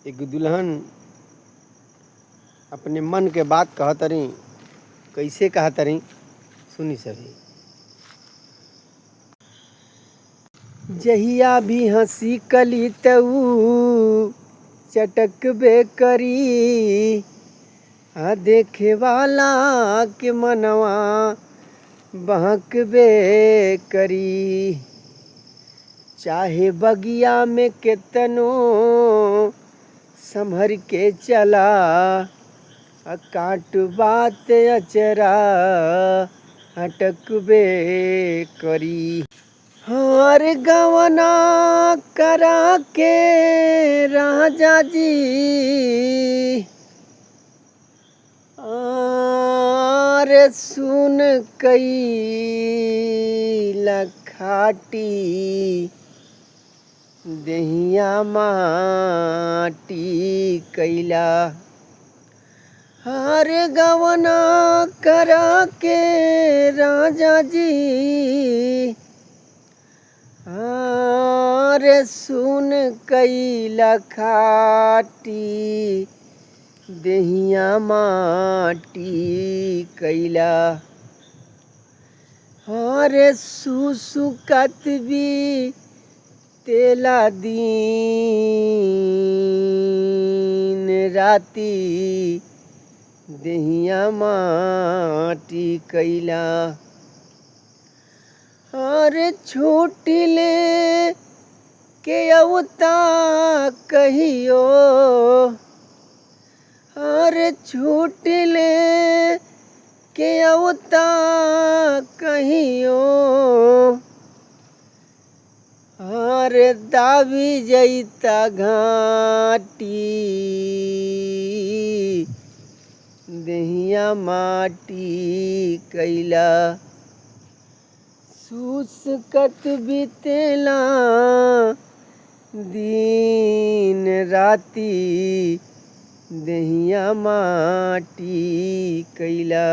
एक दुल्हन अपने मन के बात कहतरी। कैसे कहतरी सुनी सभी। जहिया भी हंसी कली तऊ चटकबे करी, आ देखे वाला के मनवा बहकबे करी। चाहे बगिया में केतनो संभर के चला, काट बात अचरा हटकबे करी। हर गवना करा के राजा जी, अरे सुन कई लखाटी, देहिया माटी कैला। हर गवना करा के राजा जी, अरे सुन कई लखाटी, देहिया माटी कैला। अरे सुसुकत भी तेला दिन राती, देहिया माटी कैला। अरे छूटी ले के अवता कहियो, अरे छूटी ले के अवता कहियो, अरे दाबी जैता घाटी, देहिया माटी कैला। सुसकत बीतेला दिन राती, देहिया माटी कैला।